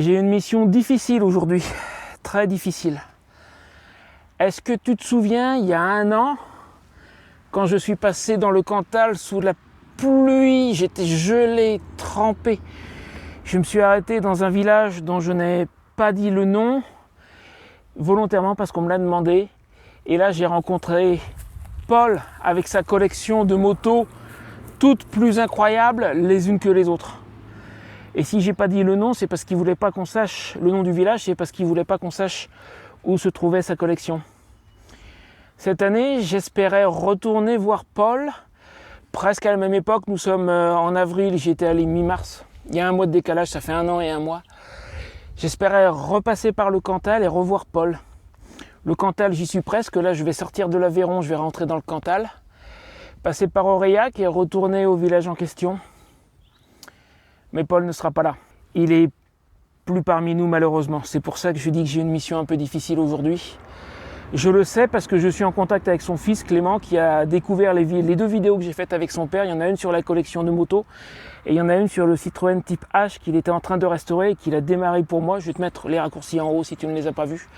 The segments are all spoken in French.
J'ai une mission difficile aujourd'hui, très difficile. Est-ce que tu te souviens, il y a 1 an, quand je suis passé dans le Cantal sous la pluie, j'étais gelé, trempé. Je me suis arrêté dans un village dont je n'ai pas dit le nom, volontairement parce qu'on me l'a demandé. Et là, j'ai rencontré Paul avec sa collection de motos, toutes plus incroyables les unes que les autres. Et si j'ai pas dit le nom, c'est parce qu'il voulait pas qu'on sache le nom du village, c'est parce qu'il voulait pas qu'on sache où se trouvait sa collection. Cette année, j'espérais retourner voir Paul, presque à la même époque. Nous sommes en avril, j'y étais allé mi-mars. Il y a 1 mois de décalage, ça fait 1 an et 1 mois. J'espérais repasser par le Cantal et revoir Paul. Le Cantal, j'y suis presque. Là, je vais sortir de l'Aveyron, je vais rentrer dans le Cantal, passer par Aurillac et retourner au village en question. Mais Paul ne sera pas là. Il est plus parmi nous, malheureusement. C'est pour ça que je dis que j'ai une mission un peu difficile aujourd'hui. Je le sais parce que je suis en contact avec son fils Clément qui a découvert les 2 vidéos que j'ai faites avec son père. Il y en a une sur la collection de motos et il y en a une sur le Citroën Type H qu'il était en train de restaurer et qu'il a démarré pour moi. Je vais te mettre les raccourcis en haut si tu ne les as pas vus.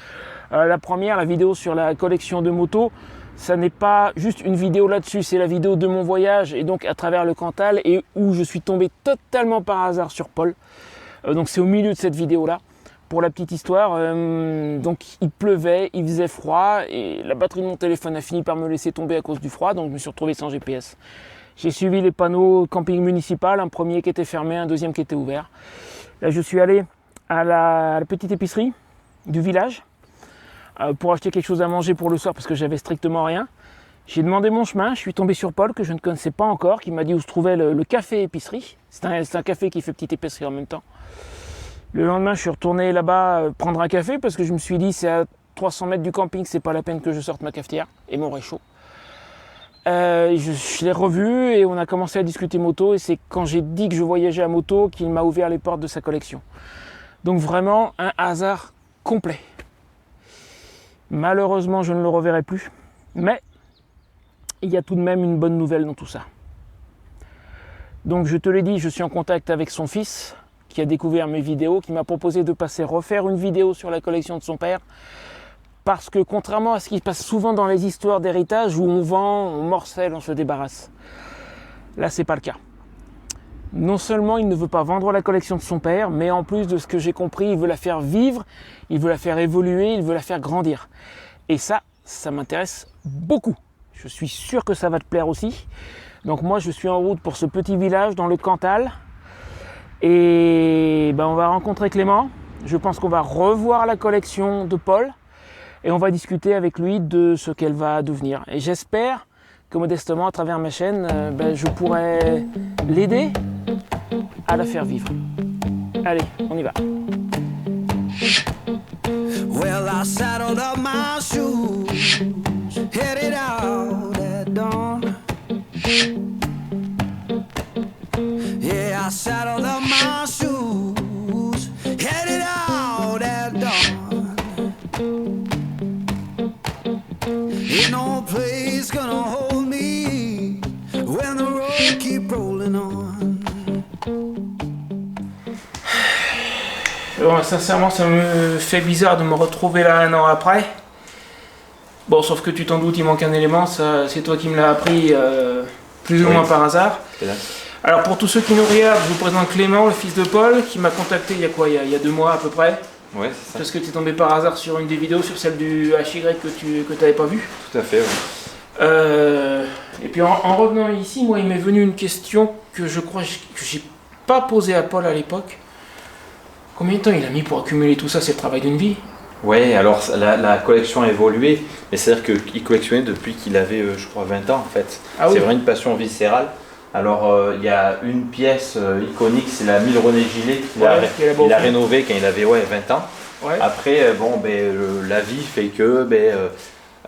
La première, la vidéo sur la collection de motos, ça n'est pas juste une vidéo là-dessus, c'est la vidéo de mon voyage et donc à travers le Cantal et où je suis tombé totalement par hasard sur Paul. Donc c'est au milieu de cette vidéo-là. Pour la petite histoire, donc il pleuvait, il faisait froid et la batterie de mon téléphone a fini par me laisser tomber à cause du froid, donc je me suis retrouvé sans GPS. J'ai suivi les panneaux camping municipal, un premier qui était fermé, un deuxième qui était ouvert. Là je suis allé à la petite épicerie du village pour acheter quelque chose à manger pour le soir parce que j'avais strictement rien. J'ai demandé mon chemin, je suis tombé sur Paul que je ne connaissais pas encore, qui m'a dit où se trouvait le café épicerie. C'est un café qui fait petite épicerie en même temps. Le lendemain, je suis retourné là-bas prendre un café parce que je me suis dit c'est à 300 mètres du camping, c'est pas la peine que je sorte ma cafetière et mon réchaud. Je l'ai revu et on a commencé à discuter moto et c'est quand j'ai dit que je voyageais à moto qu'il m'a ouvert les portes de sa collection. Donc vraiment un hasard complet. Malheureusement, je ne le reverrai plus, mais il y a tout de même une bonne nouvelle dans tout ça. Donc je te l'ai dit, je suis en contact avec son fils qui a découvert mes vidéos, qui m'a proposé de refaire une vidéo sur la collection de son père, parce que contrairement à ce qui se passe souvent dans les histoires d'héritage où on vend, on morcelle, on se débarrasse, là c'est pas le cas. Non seulement il ne veut pas vendre la collection de son père, mais en plus de ce que j'ai compris, il veut la faire vivre, il veut la faire évoluer, il veut la faire grandir. Et ça m'intéresse beaucoup. Je suis sûr que ça va te plaire aussi. Donc moi je suis en route pour ce petit village dans le Cantal. Et on va rencontrer Clément. Je pense qu'on va revoir la collection de Paul. Et on va discuter avec lui de ce qu'elle va devenir. Et j'espère que modestement, à travers ma chaîne, je pourrai l'aider à la faire vivre. Allez, on y va. Well, I saddled up my shoes, headed out at dawn. Yeah, I saddled up my shoes, headed out at dawn. Ain't no place gonna hold me when the road keep rolling on. Bon, sincèrement, ça me fait bizarre de me retrouver là 1 an après. Bon, sauf que tu t'en doutes, il manque un élément, ça, c'est toi qui me l'as appris plus ou moins par hasard. Alors pour tous ceux qui nous regardent, je vous présente Clément, le fils de Paul, qui m'a contacté il y a 2 mois à peu près. Ouais, c'est ça. Parce que tu es tombé par hasard sur une des vidéos, sur celle du HY que tu n'avais pas vue. Tout à fait, oui. Et puis en revenant ici, moi il m'est venu une question que je crois que j'ai pas posée à Paul à l'époque. Combien de temps il a mis pour accumuler tout ça? C'est le travail d'une vie. Oui, alors la collection a évolué, mais c'est-à-dire qu'il collectionnait depuis qu'il avait, je crois, 20 ans en fait. Ah oui. C'est vraiment une passion viscérale. Alors il y a une pièce iconique, c'est la 1000 René Gillet qu'il a rénové quand il avait 20 ans. Ouais. Après, la vie fait que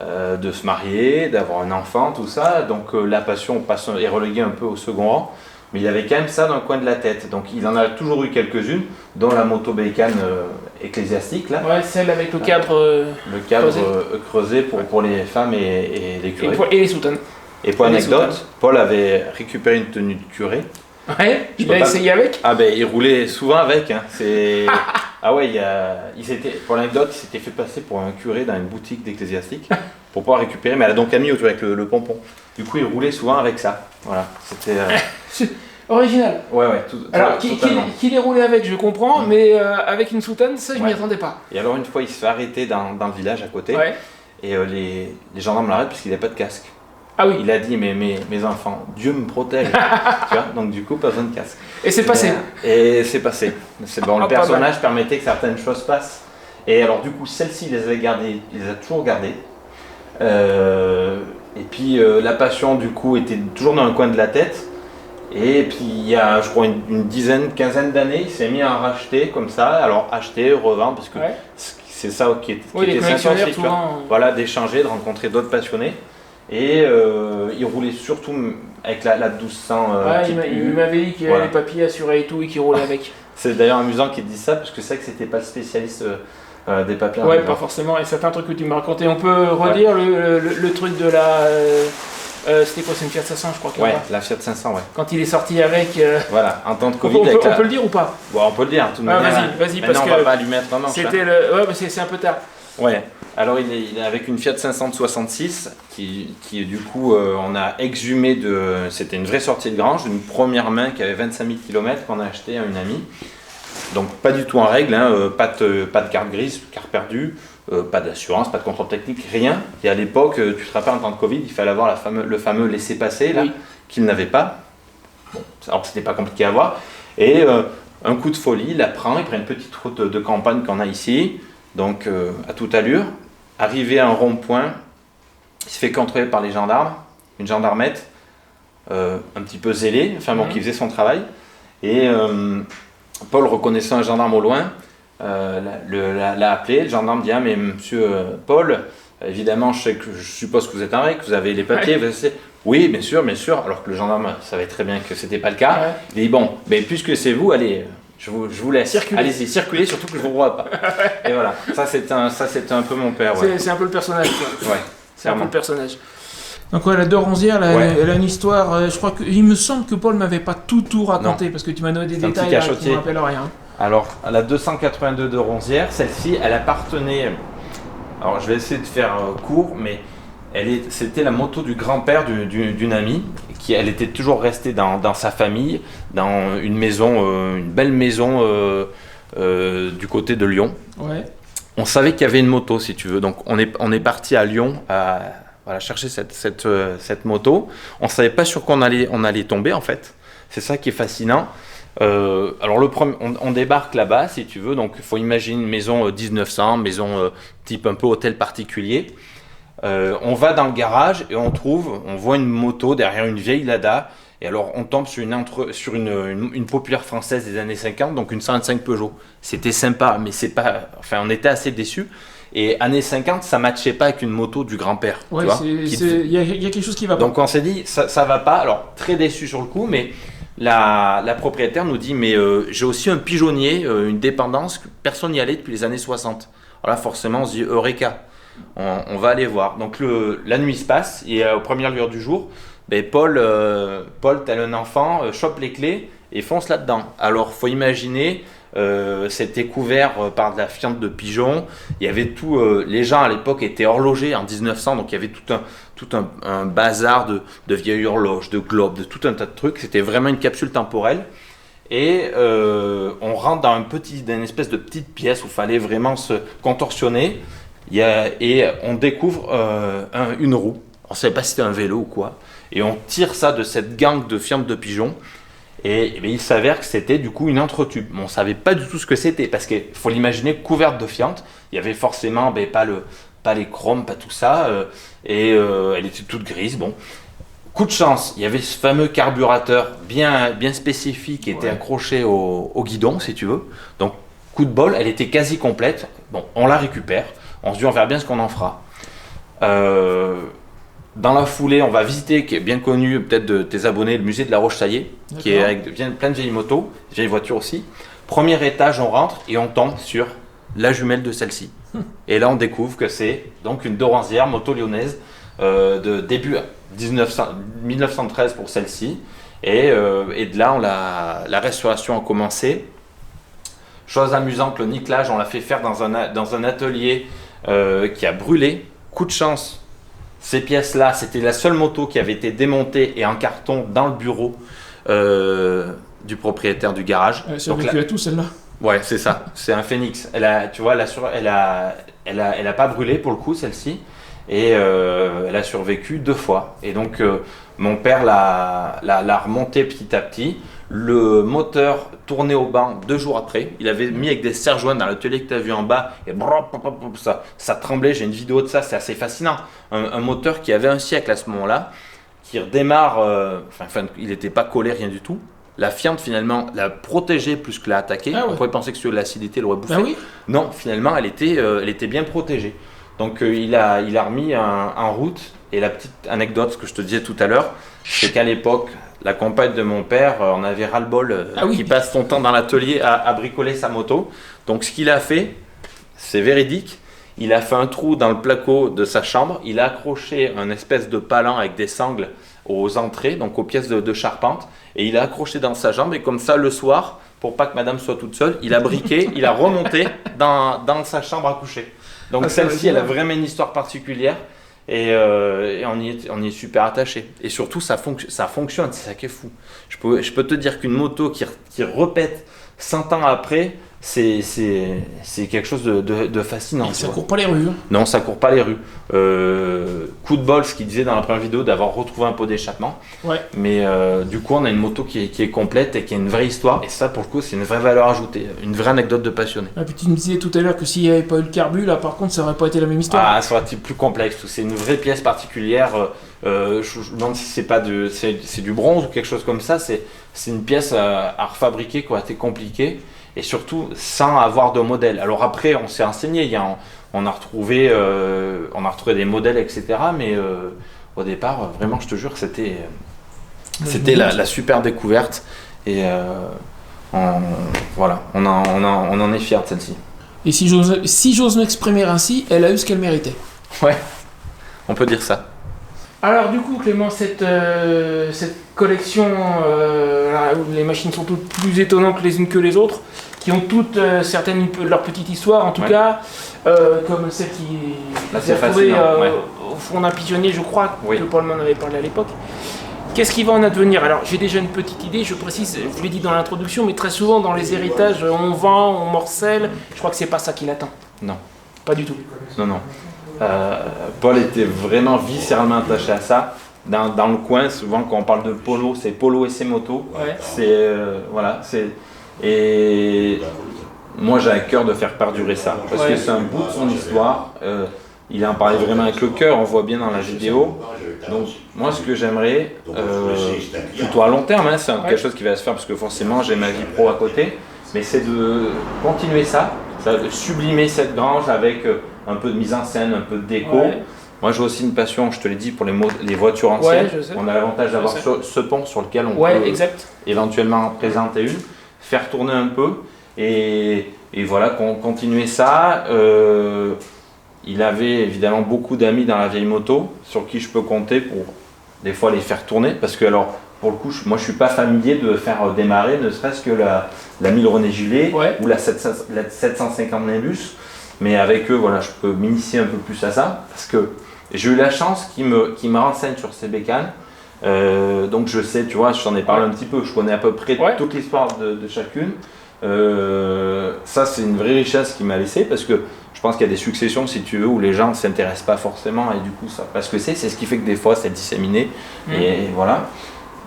de se marier, d'avoir un enfant, tout ça, donc la passion est reléguée un peu au second rang. Mais il y avait quand même ça dans le coin de la tête. Donc il en a toujours eu quelques-unes, dont la moto Bécane ecclésiastique. Là. Ouais, celle avec le cadre creusé pour les femmes et les curés. Et les soutanes. Et pour anecdote, Paul avait récupéré une tenue de curé. Ouais, il a essayé avec. Ah ben il roulait souvent avec. Hein. Ah ouais, pour l'anecdote, il s'était fait passer pour un curé dans une boutique d'ecclésiastique pour pouvoir récupérer, mais elle a donc mis autour avec le pompon. Du coup, il roulait souvent avec ça. Voilà, c'était... Original. Ouais, alors, qu'il ait roulé avec, je comprends, mais avec une soutane, ça, je m'y attendais pas. Et alors, une fois, il se fait arrêter dans le village à côté, et les gendarmes l'arrêtent puisqu'il n'a pas de casque. Ah oui. Il a dit, mais mes enfants, Dieu me protège. Tu vois, donc du coup, pas besoin de casque. Et c'est passé. Et c'est passé. C'est bon, le personnage permettait que certaines choses passent. Et alors, du coup, celle-ci, il les a toujours gardées. Et puis, la passion, du coup, était toujours dans le coin de la tête. Et puis il y a, je crois, une quinzaine d'années, il s'est mis à en racheter comme ça. Alors acheter, revendre, parce que c'est ça qui était collectionneurs sympa. Voilà, d'échanger, de rencontrer d'autres passionnés. Et il roulait surtout avec la 1200. Il m'avait dit qu'il y avait les papiers assurés et tout, et qu'il roulait avec. C'est d'ailleurs amusant qu'il dise ça, parce que c'est vrai que c'était pas le spécialiste des papiers. Ouais, pas forcément. Et c'est un truc que tu m'as raconté. On peut redire le truc de la... c'était quoi, c'est une Fiat 500, je crois. La Fiat 500, Quand il est sorti avec... Voilà, en temps de Covid. On peut le dire ou pas? Bon, on peut le dire, tout de manière. Vas-y, parce que... on va pas lui mettre un manche. C'était c'est un peu tard. Ouais, alors il est avec une Fiat 500 de 66 qui du coup on a exhumé c'était une vraie sortie de grange, une première main qui avait 25 000 km qu'on a acheté à une amie. Donc pas du tout en règle, pas de carte grise, carte perdue, pas d'assurance, pas de contrôle technique, rien. Et à l'époque, tu te rappelles en temps de Covid, il fallait avoir le fameux laissez-passer là, qu'il n'avait pas. Bon, alors c'était pas compliqué à avoir. Et un coup de folie, il prend une petite route de campagne qu'on a ici. Donc à toute allure, arrivé à un rond-point, il se fait contrôler par les gendarmes, une gendarmette, un petit peu zélée, qui faisait son travail. Et Paul, reconnaissant un gendarme au loin, l'a appelé. Le gendarme dit: ah mais monsieur Paul, évidemment je suppose que vous êtes un règle, que vous avez les papiers. Oui, bien sûr. Alors que le gendarme savait très bien que c'était pas le cas. Il dit: bon, mais puisque c'est vous, allez... Je vous laisse. Circuler. Allez-y, circulez, surtout que je ne vous vois pas. Et voilà, ça c'était un peu mon père. C'est un peu le personnage. C'est un peu le personnage. Donc la de Ronzières, elle a une histoire, je crois il me semble que Paul m'avait pas tout raconté, non. Parce que tu m'as donné des détails là, qui ne me rappellent rien. Alors, à la 282 de Ronzières, celle-ci, elle appartenait... Alors je vais essayer de faire court, mais c'était la moto du grand-père d'une amie. Elle était toujours restée dans sa famille, dans une maison, une belle maison du côté de Lyon. Ouais. On savait qu'il y avait une moto, si tu veux. Donc on est parti à Lyon chercher cette moto. On ne savait pas sur quoi on allait tomber en fait. C'est ça qui est fascinant. Alors on débarque là-bas, si tu veux. Donc il faut imaginer une maison 1900, maison type un peu hôtel particulier. On va dans le garage et on voit une moto derrière une vieille Lada. Et alors on tombe sur une populaire française des années 50, donc une 125 Peugeot. C'était sympa, mais on était assez déçus. Et années 50, ça matchait pas avec une moto du grand-père. Ouais, il y a quelque chose qui va pas. Donc on s'est dit, ça va pas. Alors très déçu sur le coup, mais la propriétaire nous dit: mais j'ai aussi un pigeonnier, une dépendance, que personne n'y allait depuis les années 60. Alors là forcément on se dit Eureka. On va aller voir. Donc la nuit se passe et aux premières lueurs du jour, Paul, tel un enfant, chope les clés et fonce là-dedans. Alors faut imaginer, c'était couvert par de la fiente de pigeons. Il y avait tout. Les gens à l'époque étaient horlogers en 1900, donc il y avait tout un bazar de vieilles horloges, de globes, de tout un tas de trucs. C'était vraiment une capsule temporelle. Et on rentre dans une espèce de petite pièce où il fallait vraiment se contorsionner. Et on découvre une roue. On ne savait pas si c'était un vélo ou quoi. Et on tire ça de cette gangue de fientes de pigeons. Et il s'avère que c'était du coup une entretube. On ne savait pas du tout ce que c'était. Parce qu'il faut l'imaginer couverte de fientes. Il y avait forcément pas les chromes, pas tout ça. Elle était toute grise. Bon. Coup de chance, il y avait ce fameux carburateur bien spécifique qui était accroché au guidon, si tu veux. Donc, coup de bol, elle était quasi complète. Bon, on la récupère. On se dit, on verra bien ce qu'on en fera. Dans la foulée, on va visiter, qui est bien connu peut-être de tes abonnés, le musée de la Roche-Taillée, qui est avec plein de vieilles motos, vieilles voitures aussi. Premier étage, on rentre et on tombe sur la jumelle de celle-ci. Et là, on découvre que c'est donc une de Ronzières, moto lyonnaise, de début 1913 pour celle-ci. Et de là, la restauration a commencé. Chose amusante, le nickelage, on l'a fait faire dans un atelier qui a brûlé. Coup de chance, ces pièces-là, c'était la seule moto qui avait été démontée et en carton dans le bureau du propriétaire du garage. Elle survécu à tout, celle-là. Ouais, c'est ça. C'est un Phoenix. Tu vois, elle a pas brûlé pour le coup, celle-ci. Et elle a survécu 2 fois. Et donc, mon père l'a remontée petit à petit. Le moteur tournait au banc 2 jours après. Il avait mis avec des serre-joints dans l'atelier que tu as vu en bas. Et ça tremblait. J'ai une vidéo de ça. C'est assez fascinant. Un moteur qui avait un siècle à ce moment-là, qui redémarre. Il n'était pas collé, rien du tout. La fiente, finalement, l'a protégé plus que l'a attaqué. On pourrait penser que sur l'acidité, elle aurait bouffé. Oui. Non, finalement, elle était bien protégée. Donc, il a remis en route. Et la petite anecdote, ce que je te disais tout à l'heure, c'est qu'à l'époque, la compagne de mon père, on avait ras-le-bol qui passe son temps dans l'atelier à bricoler sa moto. Donc, ce qu'il a fait, c'est véridique. Il a fait un trou dans le placo de sa chambre. Il a accroché un espèce de palan avec des sangles aux entrées, donc aux pièces de charpente. Et il a accroché dans sa jambe. Et comme ça, le soir, pour pas que madame soit toute seule, il a briqué, il a remonté dans sa chambre à coucher. Donc celle-ci, elle a vraiment une histoire particulière. Et on y est super attaché. Et surtout, ça fonctionne, c'est ça qui est fou. Je peux te dire qu'une moto qui repète 100 ans après, c'est quelque chose de fascinant. Et ça court pas les rues. Non, ça court pas les rues. Coup de bol, ce qu'il disait dans la première vidéo, d'avoir retrouvé un pot d'échappement. Ouais. Mais du coup, on a une moto qui est complète et qui a une vraie histoire. Et ça, pour le coup, c'est une vraie valeur ajoutée, une vraie anecdote de passionné. Et puis tu me disais tout à l'heure que s'il n'y avait pas eu le carbu, là, par contre, ça aurait pas été la même histoire. Ah, ça aurait été plus complexe. C'est une vraie pièce particulière. Je me demande si c'est du bronze ou quelque chose comme ça. C'est une pièce à refabriquer qui a été compliquée. Et surtout sans avoir de modèle. Alors après, on s'est renseigné, on a retrouvé des modèles, etc. Mais au départ, vraiment, je te jure que c'était la super découverte. Et voilà, on en est fiers de celle-ci. Et si j'ose m'exprimer ainsi, elle a eu ce qu'elle méritait. Ouais, on peut dire ça. Alors du coup, Clément, cette collection où les machines sont toutes plus étonnantes les unes que les autres, qui ont toutes certaines leur petite histoire, en tout cas, comme celle qui s'est retrouvée au fond d'un pigeonnier, je crois, que Paul m'en avait parlé à l'époque. Qu'est-ce qui va en advenir? Alors, j'ai déjà une petite idée, je précise, je l'ai dit dans l'introduction, mais très souvent dans les héritages, on vend, on morcelle. Je crois que c'est pas ça qui l'attend. Non. Pas du tout. Non. Paul était vraiment viscéralement attaché à ça. Dans le coin, souvent quand on parle de Polo, c'est Polo et ses motos. Ouais. Et moi j'ai à cœur de faire perdurer ça parce que c'est un bout de son histoire. Il en parlait vraiment avec le cœur, on voit bien dans la vidéo. Donc moi ce que j'aimerais, plutôt à long terme, c'est quelque chose qui va se faire parce que forcément j'ai ma vie pro à côté, mais c'est de continuer ça, de sublimer cette grange avec un peu de mise en scène, un peu de déco. Ouais. Moi j'ai aussi une passion, je te l'ai dit, pour les voitures anciennes. On a l'avantage d'avoir ce pont sur lequel on peut éventuellement en présenter une, faire tourner un peu et voilà, continuer ça. Il avait évidemment beaucoup d'amis dans la vieille moto sur qui je peux compter pour des fois les faire tourner parce que alors pour le coup moi je suis pas familier de faire démarrer ne serait-ce que la 1000 René Gillet ou la 750 Nimbus, mais avec eux voilà je peux m'initier un peu plus à ça parce que j'ai eu la chance qu'ils me renseignent sur ces bécanes. Donc je sais, tu vois, je t'en ai parlé un petit peu, je connais à peu près toute l'histoire de chacune. Ça c'est une vraie richesse qu'il m'a laissé parce que je pense qu'il y a des successions si tu veux où les gens ne s'intéressent pas forcément et du coup ça parce que c'est ce qui fait que des fois c'est disséminé et voilà.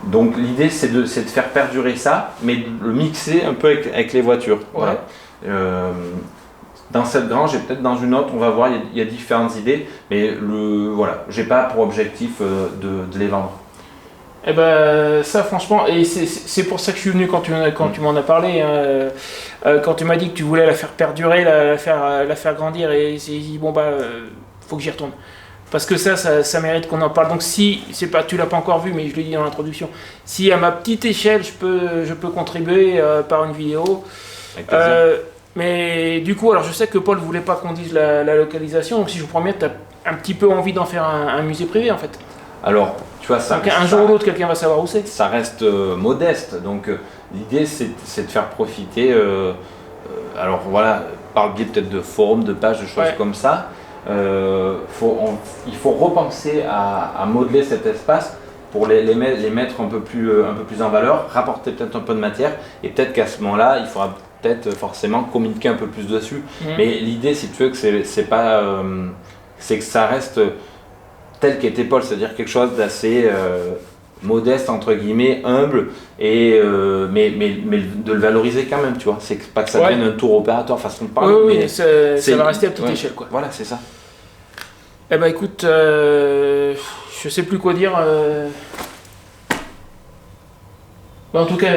Donc l'idée c'est de faire perdurer ça mais de le mixer un peu avec les voitures. Voilà. Dans cette grange et peut-être dans une autre, on va voir, il y a différentes idées, mais voilà, j'ai pas pour objectif de les vendre. Eh ben ça franchement, et c'est pour ça que je suis venu quand tu m'en as parlé, quand tu m'as dit que tu voulais la faire perdurer, la faire grandir, et c'est dit bon faut que j'y retourne. Parce que ça mérite qu'on en parle. Donc si, tu l'as pas encore vu, mais je l'ai dit dans l'introduction, si à ma petite échelle je peux contribuer par une vidéo. Mais du coup, alors je sais que Paul voulait pas qu'on dise la localisation, donc si je vous promets, tu as un petit peu envie d'en faire un musée privé en fait. Alors, tu vois, ça. Donc, un jour ou l'autre, quelqu'un va savoir où c'est. Ça reste modeste, donc l'idée c'est de faire profiter alors voilà, par le biais peut-être de forums, de pages, de choses comme ça, il faut repenser à modeler cet espace pour les mettre un peu plus en valeur, rapporter peut-être un peu de matière, et peut-être qu'à ce moment-là, il faudra peut-être forcément communiquer un peu plus dessus. Mais l'idée, si tu veux, c'est que ça reste tel qu'était Paul, c'est-à-dire quelque chose d'assez modeste, entre guillemets, humble, mais de le valoriser quand même, tu vois. C'est pas que ça devienne un tour opératoire façon de parler. Oui, ça va rester à petite échelle, quoi. Voilà, c'est ça. Eh ben écoute, je sais plus quoi dire. En tout cas,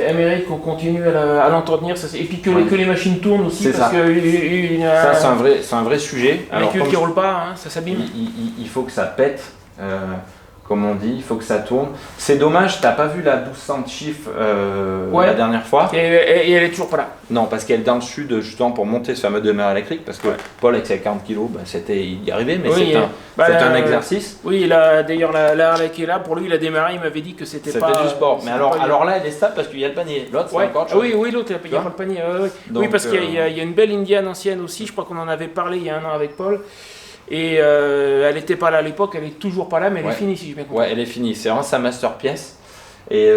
Amérique, on continue à l'entretenir, et puis que les machines tournent aussi, parce que ça c'est un vrai sujet. Un véhicule qui ne roule pas, ça s'abîme. Il faut que ça pète, comme on dit, il faut que ça tourne. C'est dommage, t'as pas vu la 1200 Chief la dernière fois. Et elle est toujours pas là. Non, parce qu'elle est dans le sud, justement, pour monter ce fameux démarreur électrique, parce que Paul, avec ses 40 kg, il y arrivait, mais c'est un exercice. Oui, d'ailleurs, la Harley qui est là, pour lui, il a démarré, il m'avait dit que c'était pas... C'était du sport, mais alors là, elle est stable parce qu'il y a le panier. L'autre, c'est encore autre chose. Oui, l'autre, il n'y a pas le panier. Donc, oui, parce qu'il y a une belle Indian ancienne aussi, je crois qu'on en avait parlé il y a un an avec Paul. Et elle n'était pas là à l'époque, elle est toujours pas là, mais elle est finie, si j'ai bien compris. Ouais, elle est finie, c'est vraiment sa masterpiece. Et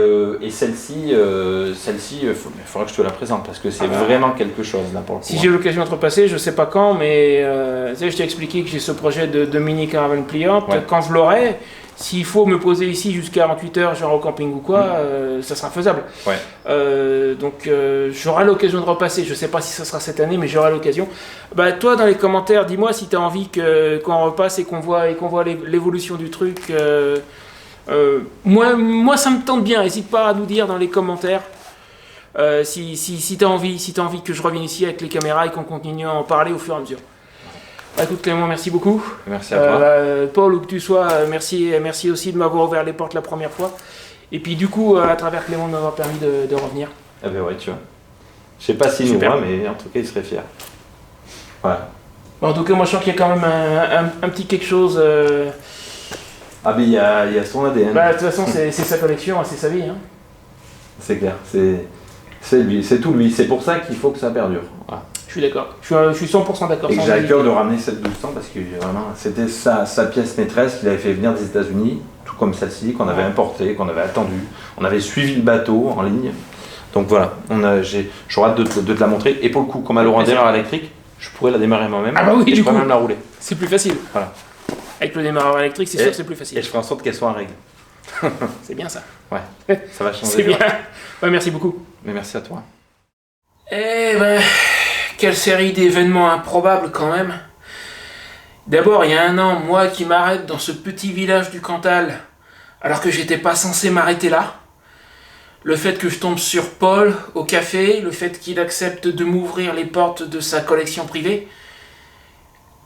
celle-ci, il faudra que je te la présente parce que c'est vraiment quelque chose là pour le coup. Si j'ai l'occasion de repasser, je sais pas quand, mais je t'ai expliqué que j'ai ce projet de mini caravane pliante. Quand je l'aurai, s'il faut me poser ici jusqu'à 48 heures, genre au camping ou quoi, ça sera faisable. Donc j'aurai l'occasion de repasser. Je sais pas si ça sera cette année, mais j'aurai l'occasion. Bah, toi, dans les commentaires, dis-moi si tu as envie qu'on repasse et qu'on voit l'évolution du truc. Moi, ça me tente bien. N'hésite pas à nous dire dans les commentaires si tu as envie que je revienne ici avec les caméras et qu'on continue à en parler au fur et à mesure. Écoute Clément, merci beaucoup. Merci à toi. Paul, où que tu sois, merci aussi de m'avoir ouvert les portes la première fois. Et puis du coup, à travers Clément, de m'avoir permis de revenir. Ah ben ouais, tu vois. Je sais pas s'il nous voit, mais en tout cas, il serait fier. Voilà. Bon, en tout cas, moi, je sens qu'il y a quand même un petit quelque chose... Ah mais il y a son ADN. Bah, de toute façon, c'est sa collection, c'est sa vie. Hein. C'est clair, c'est lui, c'est tout lui. C'est pour ça qu'il faut que ça perdure. Voilà. Je suis d'accord, je suis 100% d'accord. Et j'ai à cœur de ramener cette 1200 parce que vraiment, c'était sa pièce maîtresse qu'il avait fait venir des États-Unis, tout comme celle-ci, qu'on avait importée, qu'on avait attendue. On avait suivi le bateau en ligne. Donc voilà, j'aurais hâte de te la montrer. Et pour le coup, comme elle aura un démarreur électrique, je pourrais la démarrer moi-même. Ah bah oui, et je pourrais même la rouler. C'est plus facile. Voilà. Avec le démarreur électrique, c'est sûr que c'est plus facile. Et je ferai en sorte qu'elle soit en règle. C'est bien ça. Ouais, ça va changer. C'est bien. Ouais, merci beaucoup. Mais merci à toi. Eh ben, quelle série d'événements improbables quand même. D'abord, il y a un an, moi qui m'arrête dans ce petit village du Cantal, alors que j'étais pas censé m'arrêter là. Le fait que je tombe sur Paul au café, le fait qu'il accepte de m'ouvrir les portes de sa collection privée.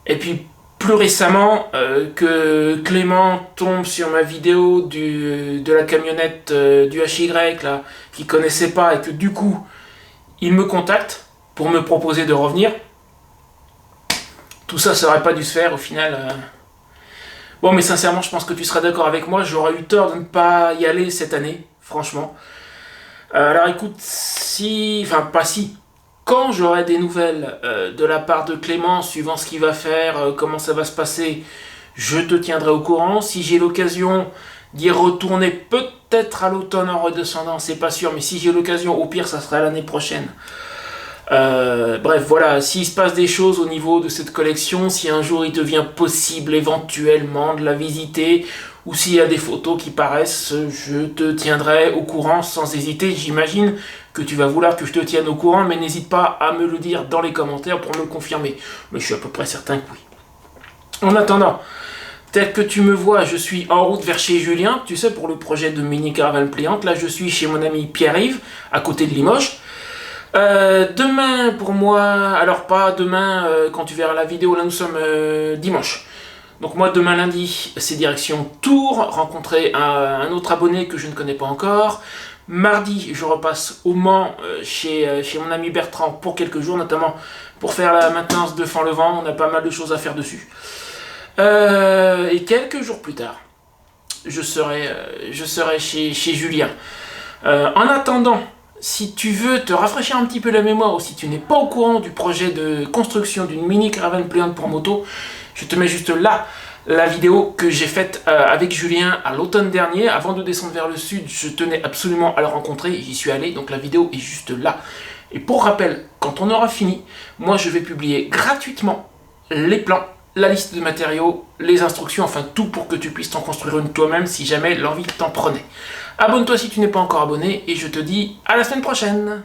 Et puis, plus récemment, que Clément tombe sur ma vidéo de la camionnette du HY là, qu'il connaissait pas et que du coup, il me contacte pour me proposer de revenir. Tout ça aurait pas dû se faire au final. Bon, mais sincèrement, je pense que tu seras d'accord avec moi, j'aurais eu tort de ne pas y aller cette année, franchement. Alors écoute, quand j'aurai des nouvelles de la part de Clément, suivant ce qu'il va faire, comment ça va se passer, je te tiendrai au courant. Si j'ai l'occasion d'y retourner peut-être à l'automne en redescendant, c'est pas sûr, mais si j'ai l'occasion, au pire, ça sera l'année prochaine. Bref, voilà, s'il se passe des choses au niveau de cette collection, si un jour il devient possible éventuellement de la visiter, ou s'il y a des photos qui paraissent, je te tiendrai au courant sans hésiter. J'imagine que tu vas vouloir que je te tienne au courant, mais n'hésite pas à me le dire dans les commentaires pour me le confirmer. Mais je suis à peu près certain que oui. En attendant, tel que tu me vois, je suis en route vers chez Julien, tu sais, pour le projet de mini caravane pliante. Là, je suis chez mon ami Pierre-Yves, à côté de Limoges. Demain, pour moi, alors pas demain quand tu verras la vidéo, là nous sommes dimanche. Donc moi, demain lundi, c'est direction Tours, rencontrer un autre abonné que je ne connais pas encore. Mardi, je repasse au Mans chez mon ami Bertrand pour quelques jours, notamment pour faire la maintenance de Fan-le-Vent. On a pas mal de choses à faire dessus. Et quelques jours plus tard, je serai chez Julien. En attendant, si tu veux te rafraîchir un petit peu la mémoire ou si tu n'es pas au courant du projet de construction d'une mini caravane pliante pour moto, je te mets juste là la vidéo que j'ai faite avec Julien à l'automne dernier. Avant de descendre vers le sud, je tenais absolument à le rencontrer, j'y suis allé, donc la vidéo est juste là. Et pour rappel, quand on aura fini, moi je vais publier gratuitement les plans, la liste de matériaux, les instructions, enfin tout pour que tu puisses t'en construire une toi-même si jamais l'envie t'en prenait. Abonne-toi si tu n'es pas encore abonné et je te dis à la semaine prochaine.